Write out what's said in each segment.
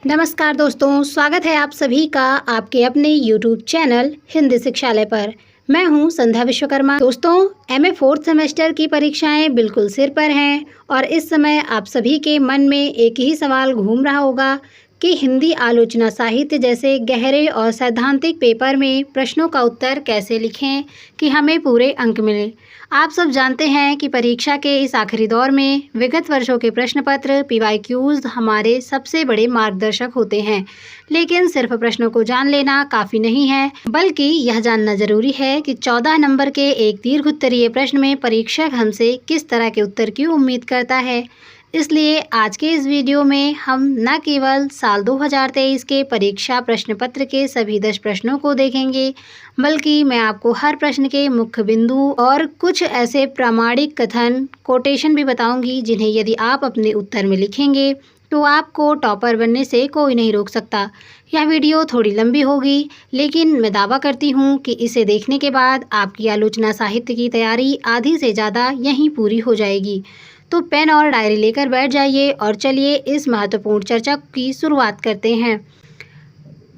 नमस्कार दोस्तों, स्वागत है आप सभी का आपके अपने YouTube चैनल हिंदी शिक्षालय पर। मैं हूं संध्या विश्वकर्मा। दोस्तों, MA 4th सेमेस्टर की परीक्षाएं बिल्कुल सिर पर हैं और इस समय आप सभी के मन में एक ही सवाल घूम रहा होगा कि हिंदी आलोचना साहित्य जैसे गहरे और सैद्धांतिक पेपर में प्रश्नों का उत्तर कैसे लिखें कि हमें पूरे अंक मिले। आप सब जानते हैं कि परीक्षा के इस आखिरी दौर में विगत वर्षों के प्रश्न पत्र PYQs हमारे सबसे बड़े मार्गदर्शक होते हैं, लेकिन सिर्फ प्रश्नों को जान लेना काफ़ी नहीं है, बल्कि यह जानना जरूरी है कि 14 नंबर के एक दीर्घ उत्तरीय प्रश्न में परीक्षक हमसे किस तरह के उत्तर की उम्मीद करता है। इसलिए आज के इस वीडियो में हम न केवल साल 2023 के परीक्षा प्रश्न पत्र के सभी 10 प्रश्नों को देखेंगे, बल्कि मैं आपको हर प्रश्न के मुख्य बिंदु और कुछ ऐसे प्रामाणिक कथन कोटेशन भी बताऊंगी जिन्हें यदि आप अपने उत्तर में लिखेंगे तो आपको टॉपर बनने से कोई नहीं रोक सकता। यह वीडियो थोड़ी लंबी होगी, लेकिन मैं दावा करती हूँ कि इसे देखने के बाद आपकी आलोचना साहित्य की तैयारी आधी से ज़्यादा यहीं पूरी हो जाएगी। तो पेन और डायरी लेकर बैठ जाइए और चलिए इस महत्वपूर्ण चर्चा की शुरुआत करते हैं।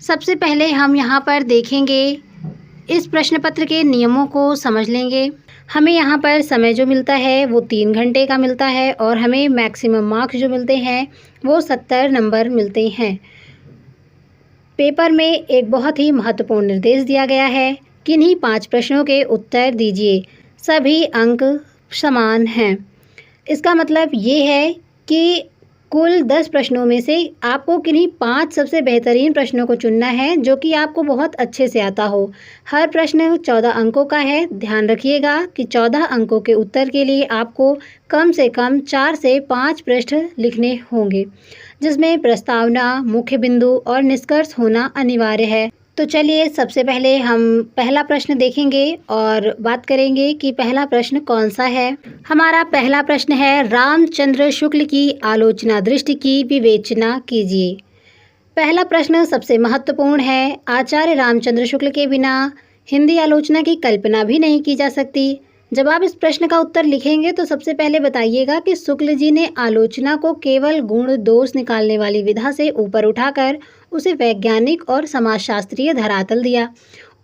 सबसे पहले हम यहाँ पर देखेंगे, इस प्रश्न पत्र के नियमों को समझ लेंगे। हमें यहाँ पर समय जो मिलता है वो 3 घंटे का मिलता है और हमें मैक्सिमम मार्क्स जो मिलते हैं वो 70 नंबर मिलते हैं। पेपर में एक बहुत ही महत्वपूर्ण निर्देश दिया गया है, किन्हीं 5 प्रश्नों के उत्तर दीजिए, सभी अंक समान हैं। इसका मतलब ये है कि कुल 10 प्रश्नों में से आपको किन्हीं 5 सबसे बेहतरीन प्रश्नों को चुनना है जो कि आपको बहुत अच्छे से आता हो। हर प्रश्न 14 अंकों का है। ध्यान रखिएगा कि 14 अंकों के उत्तर के लिए आपको कम से कम 4 से 5 पृष्ठ लिखने होंगे, जिसमें प्रस्तावना, मुख्य बिंदु और निष्कर्ष होना अनिवार्य है। तो चलिए सबसे पहले हम पहला प्रश्न देखेंगे और बात करेंगे कि पहला प्रश्न कौन सा है। हमारा पहला प्रश्न है, रामचंद्र शुक्ल की आलोचना दृष्टि की विवेचना कीजिए। पहला प्रश्न सबसे महत्वपूर्ण है। आचार्य रामचंद्र शुक्ल के बिना हिंदी आलोचना की कल्पना भी नहीं की जा सकती। जब आप इस प्रश्न का उत्तर लिखेंगे तो सबसे पहले बताइएगा कि शुक्ल जी ने आलोचना को केवल गुण दोष निकालने वाली विधा से ऊपर उठाकर उसे वैज्ञानिक और समाजशास्त्रीय धरातल दिया।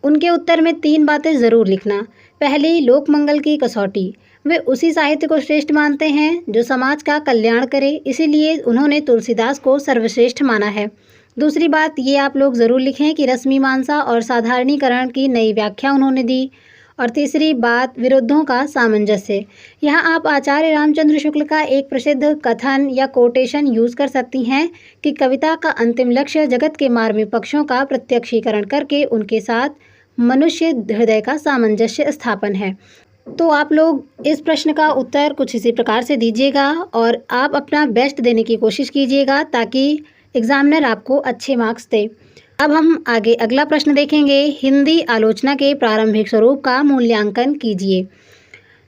उनके उत्तर में 3 बातें ज़रूर लिखना। पहली, लोकमंगल की कसौटी। वे उसी साहित्य को श्रेष्ठ मानते हैं जो समाज का कल्याण करे, इसीलिए उन्होंने तुलसीदास को सर्वश्रेष्ठ माना है। दूसरी बात ये आप लोग ज़रूर लिखें कि रश्मिमांसा और साधारणीकरण की नई व्याख्या उन्होंने दी। और तीसरी बात, विरुद्धों का सामंजस्य। यहाँ आप आचार्य रामचंद्र शुक्ल का एक प्रसिद्ध कथन या कोटेशन यूज़ कर सकती हैं कि कविता का अंतिम लक्ष्य जगत के मार्मिक पक्षों का प्रत्यक्षीकरण करके उनके साथ मनुष्य हृदय का सामंजस्य स्थापन है। तो आप लोग इस प्रश्न का उत्तर कुछ इसी प्रकार से दीजिएगा और आप अपना बेस्ट देने की कोशिश कीजिएगा ताकि एग्जामिनर आपको अच्छे मार्क्स दे। अब हम आगे अगला प्रश्न देखेंगे, हिंदी आलोचना के प्रारंभिक स्वरूप का मूल्यांकन कीजिए।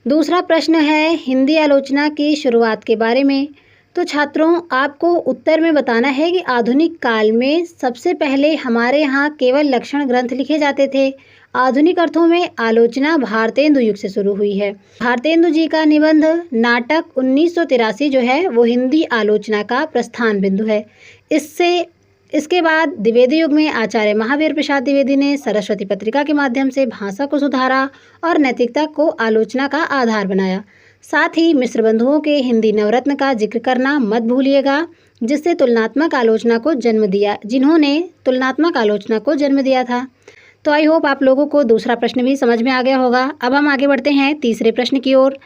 दूसरा प्रश्न है, हिंदी आलोचना की शुरुआत के बारे में। तो छात्रों, आपको उत्तर में बताना है कि आधुनिक काल में सबसे पहले हमारे यहाँ केवल लक्षण ग्रंथ लिखे जाते थे। आधुनिक अर्थों में आलोचना भारतेंदु युग से शुरू हुई है। भारतेंदु जी का निबंध नाटक 1983 जो है वो हिंदी आलोचना का प्रस्थान बिंदु है। इसके बाद द्विवेदी युग में आचार्य महावीर प्रसाद द्विवेदी ने सरस्वती पत्रिका के माध्यम से भाषा को सुधारा और नैतिकता को आलोचना का आधार बनाया। साथ ही मिश्र बंधुओं के हिंदी नवरत्न का जिक्र करना मत भूलिएगा, जिन्होंने तुलनात्मक आलोचना को जन्म दिया था। तो आई होप आप लोगों को दूसरा प्रश्न भी समझ में आ गया होगा। अब हम आगे बढ़ते हैं तीसरे प्रश्न की ओर।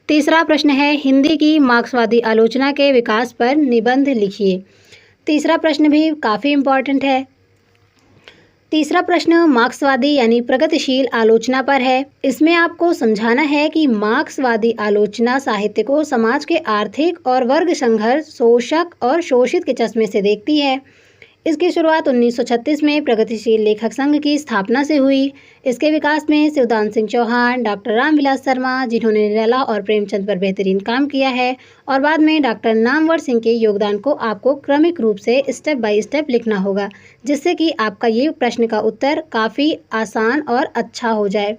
तीसरा प्रश्न है, हिंदी की मार्क्सवादी आलोचना के विकास पर निबंध लिखिए। तीसरा प्रश्न भी काफ़ी इम्पॉर्टेंट है। तीसरा प्रश्न मार्क्सवादी यानी प्रगतिशील आलोचना पर है। इसमें आपको समझाना है कि मार्क्सवादी आलोचना साहित्य को समाज के आर्थिक और वर्ग संघर्ष, शोषक और शोषित के चश्मे से देखती है। इसकी शुरुआत 1936 में प्रगतिशील लेखक संघ की स्थापना से हुई। इसके विकास में शिवदान सिंह चौहान, डॉक्टर रामविलास शर्मा, जिन्होंने निराला और प्रेमचंद पर बेहतरीन काम किया है, और बाद में डॉक्टर नामवर सिंह के योगदान को आपको क्रमिक रूप से स्टेप बाय स्टेप लिखना होगा, जिससे कि आपका ये प्रश्न का उत्तर काफ़ी आसान और अच्छा हो जाए,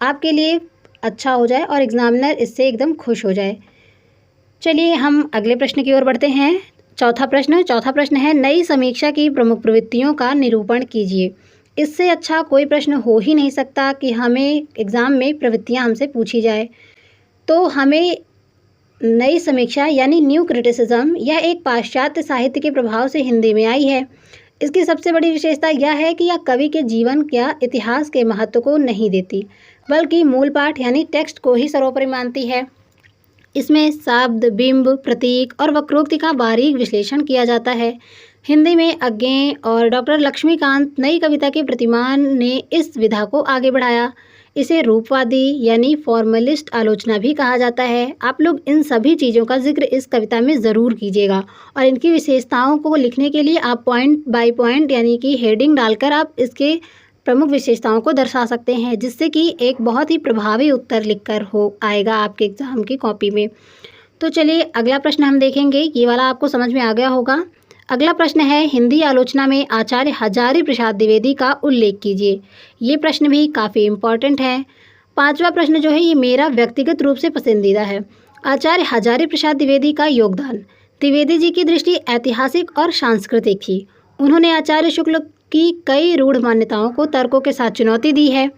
आपके लिए अच्छा हो जाए और एग्जामिनर इससे एकदम खुश हो जाए। चलिए हम अगले प्रश्न की ओर बढ़ते हैं। चौथा प्रश्न है नई समीक्षा की प्रमुख प्रवृत्तियों का निरूपण कीजिए। इससे अच्छा कोई प्रश्न हो ही नहीं सकता कि हमें एग्ज़ाम में प्रवृत्तियाँ हमसे पूछी जाए। तो हमें नई समीक्षा यानी न्यू क्रिटिसिज्म यह एक पाश्चात्य साहित्य के प्रभाव से हिंदी में आई है। इसकी सबसे बड़ी विशेषता यह है कि यह कवि के जीवन या इतिहास के महत्व को नहीं देती, बल्कि मूल पाठ यानी टेक्स्ट को ही सर्वोपरि मानती है। इसमें शब्द, बिंब, प्रतीक और वक्रोक्ति का बारीक विश्लेषण किया जाता है। हिंदी में अज्ञे और डॉक्टर लक्ष्मीकांत नई कविता के प्रतिमान ने इस विधा को आगे बढ़ाया। इसे रूपवादी यानी फॉर्मलिस्ट आलोचना भी कहा जाता है। आप लोग इन सभी चीज़ों का जिक्र इस कविता में ज़रूर कीजिएगा और इनकी विशेषताओं को लिखने के लिए आप पॉइंट बाय पॉइंट यानी कि हेडिंग डालकर आप इसके प्रमुख विशेषताओं को दर्शा सकते हैं, जिससे कि एक बहुत ही प्रभावी उत्तर लिखकर हो आएगा आपके एग्ज़ाम की कॉपी में। तो चलिए अगला प्रश्न हम देखेंगे, ये वाला आपको समझ में आ गया होगा। अगला प्रश्न है हिंदी आलोचना में आचार्य हजारी प्रसाद द्विवेदी का उल्लेख कीजिए। ये प्रश्न भी काफ़ी इम्पॉर्टेंट है। पांचवा प्रश्न जो है ये मेरा व्यक्तिगत रूप से पसंदीदा है। आचार्य हजारी प्रसाद द्विवेदी का योगदान। द्विवेदी जी की दृष्टि ऐतिहासिक और सांस्कृतिक थी। उन्होंने आचार्य शुक्ल की कई रूढ़ मान्यताओं को तर्कों के साथ चुनौती दी है।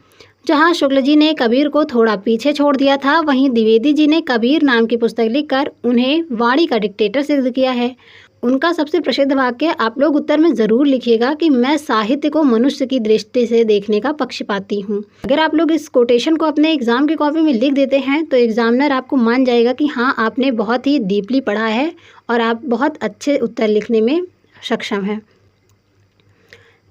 जहाँ शुक्ल जी ने कबीर को थोड़ा पीछे छोड़ दिया था, वहीं द्विवेदी जी ने कबीर नाम की पुस्तक लिखकर उन्हें वाणी का डिक्टेटर सिद्ध किया है। उनका सबसे प्रसिद्ध वाक्य आप लोग उत्तर में ज़रूर लिखिएगा कि मैं साहित्य को मनुष्य की दृष्टि से देखने का पक्षपाती हूँ। अगर आप लोग इस कोटेशन को अपने एग्ज़ाम की कॉपी में लिख देते हैं तो एग्जामिनर आपको मान जाएगा कि हाँ आपने बहुत ही डीपली पढ़ा है और आप बहुत अच्छे उत्तर लिखने में सक्षम हैं।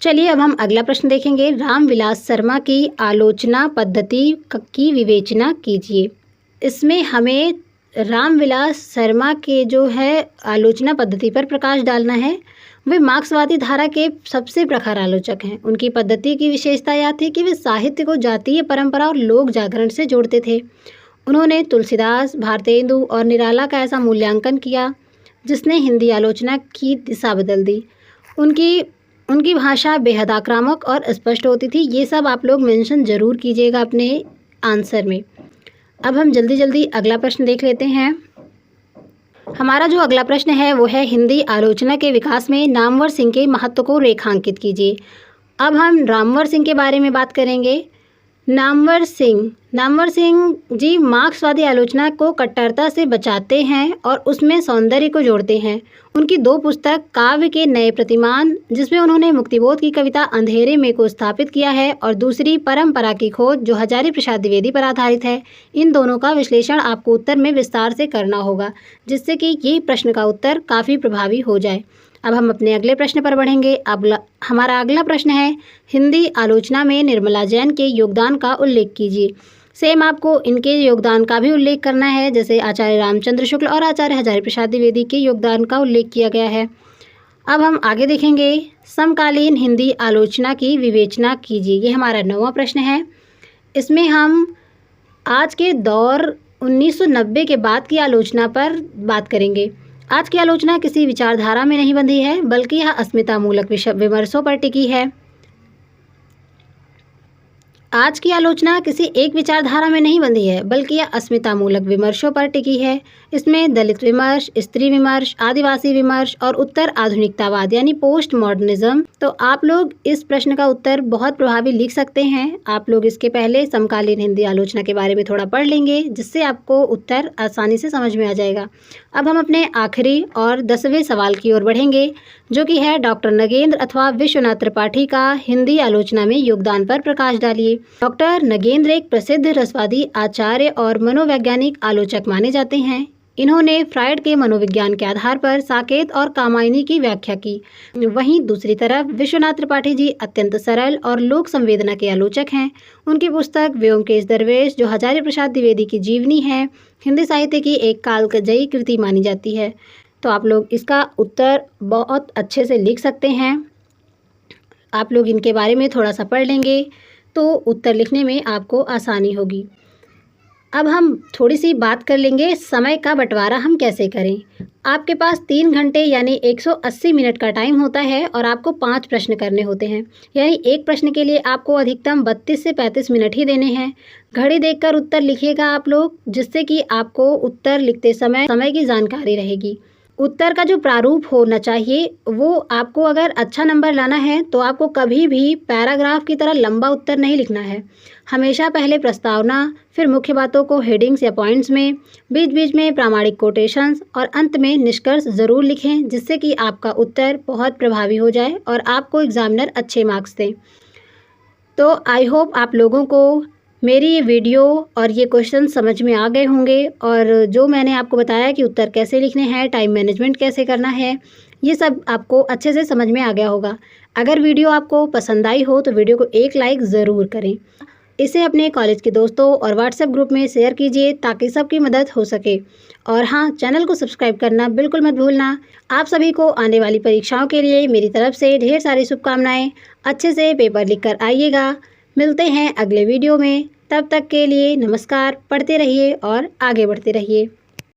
चलिए अब हम अगला प्रश्न देखेंगे। रामविलास शर्मा की आलोचना पद्धति की विवेचना कीजिए। इसमें हमें रामविलास शर्मा के जो है आलोचना पद्धति पर प्रकाश डालना है। वे मार्क्सवादी धारा के सबसे प्रखर आलोचक हैं। उनकी पद्धति की विशेषता यह थी कि वे साहित्य को जातीय परंपरा और लोक जागरण से जोड़ते थे। उन्होंने तुलसीदास, भारतेंदु और निराला का ऐसा मूल्यांकन किया जिसने हिंदी आलोचना की दिशा बदल दी। उनकी भाषा बेहद आक्रामक और स्पष्ट होती थी। ये सब आप लोग मेंशन ज़रूर कीजिएगा अपने आंसर में। अब हम जल्दी अगला प्रश्न देख लेते हैं। हमारा जो अगला प्रश्न है वो है हिंदी आलोचना के विकास में नामवर सिंह के महत्व को रेखांकित कीजिए। अब हम नामवर सिंह के बारे में बात करेंगे। नामवर सिंह जी मार्क्सवादी आलोचना को कट्टरता से बचाते हैं और उसमें सौंदर्य को जोड़ते हैं। उनकी दो पुस्तक काव्य के नए प्रतिमान, जिसमें उन्होंने मुक्तिबोध की कविता अंधेरे में को स्थापित किया है, और दूसरी परंपरा की खोज जो हजारी प्रसाद द्विवेदी पर आधारित है। इन दोनों का विश्लेषण आपको उत्तर में विस्तार से करना होगा, जिससे कि ये प्रश्न का उत्तर काफ़ी प्रभावी हो जाए। अब हम अपने अगले प्रश्न पर बढ़ेंगे। अब हमारा अगला प्रश्न है हिंदी आलोचना में निर्मला जैन के योगदान का उल्लेख कीजिए। सेम आपको इनके योगदान का भी उल्लेख करना है, जैसे आचार्य रामचंद्र शुक्ल और आचार्य हजारी प्रसाद द्विवेदी के योगदान का उल्लेख किया गया है। अब हम आगे देखेंगे समकालीन हिंदी आलोचना की विवेचना कीजिए। ये हमारा 9वां प्रश्न है। इसमें हम आज के दौर 1990 के बाद की आलोचना पर बात करेंगे। आज की आलोचना किसी विचारधारा में नहीं बंधी है, बल्कि यह अस्मितामूलक विमर्शों पर टिकी है। आज की आलोचना किसी एक विचारधारा में नहीं बंधी है, बल्कि यह अस्मितामूलक विमर्शों पर टिकी है। इसमें दलित विमर्श, स्त्री विमर्श, आदिवासी विमर्श और उत्तर आधुनिकतावाद यानी पोस्ट मॉडर्निज्म। तो आप लोग इस प्रश्न का उत्तर बहुत प्रभावी लिख सकते हैं। आप लोग इसके पहले समकालीन हिंदी आलोचना के बारे में थोड़ा पढ़ लेंगे, जिससे आपको उत्तर आसानी से समझ में आ जाएगा। अब हम अपने आखिरी और 10वें सवाल की ओर बढ़ेंगे, जो कि है डॉक्टर नगेंद्र अथवा विश्वनाथ त्रिपाठी का हिंदी आलोचना में योगदान पर प्रकाश डालिए। डॉक्टर नगेंद्र एक प्रसिद्ध रसवादी आचार्य और मनोवैज्ञानिक आलोचक माने जाते हैं। इन्होंने फ्रायड के मनोविज्ञान के आधार पर साकेत और कामायनी की व्याख्या की। वहीं दूसरी तरफ विश्वनाथ त्रिपाठी जी अत्यंत सरल और लोक संवेदना के आलोचक हैं। उनकी पुस्तक व्योमकेश दरवेश जो हजारी प्रसाद द्विवेदी की जीवनी है, हिंदी साहित्य की एक कालजयी कृति मानी जाती है। तो आप लोग इसका उत्तर बहुत अच्छे से लिख सकते हैं। आप लोग इनके बारे में थोड़ा सा पढ़ लेंगे तो उत्तर लिखने में आपको आसानी होगी। अब हम थोड़ी सी बात कर लेंगे समय का बंटवारा हम कैसे करें। आपके पास 3 घंटे यानी 180 मिनट का टाइम होता है और आपको 5 प्रश्न करने होते हैं, यानी एक प्रश्न के लिए आपको अधिकतम 32 से 35 मिनट ही देने हैं। घड़ी देखकर उत्तर लिखिएगा आप लोग, जिससे कि आपको उत्तर लिखते समय की जानकारी रहेगी। उत्तर का जो प्रारूप होना चाहिए वो आपको अगर अच्छा नंबर लाना है तो आपको कभी भी पैराग्राफ की तरह लंबा उत्तर नहीं लिखना है। हमेशा पहले प्रस्तावना, फिर मुख्य बातों को हेडिंग्स या पॉइंट्स में, बीच बीच में प्रामाणिक कोटेशंस और अंत में निष्कर्ष ज़रूर लिखें, जिससे कि आपका उत्तर बहुत प्रभावी हो जाए और आपको एग्जामिनर अच्छे मार्क्स दें। तो आई होप आप लोगों को मेरी ये वीडियो और ये क्वेश्चन समझ में आ गए होंगे, और जो मैंने आपको बताया कि उत्तर कैसे लिखने हैं, टाइम मैनेजमेंट कैसे करना है, ये सब आपको अच्छे से समझ में आ गया होगा। अगर वीडियो आपको पसंद आई हो तो वीडियो को एक लाइक ज़रूर करें। इसे अपने कॉलेज के दोस्तों और व्हाट्सएप ग्रुप में शेयर कीजिए ताकि सबकी मदद हो सके। और हाँ, चैनल को सब्सक्राइब करना बिल्कुल मत भूलना। आप सभी को आने वाली परीक्षाओं के लिए मेरी तरफ से ढेर सारी शुभकामनाएं। अच्छे से पेपर लिख कर आइएगा। मिलते हैं अगले वीडियो में। तब तक के लिए नमस्कार। पढ़ते रहिए और आगे बढ़ते रहिए।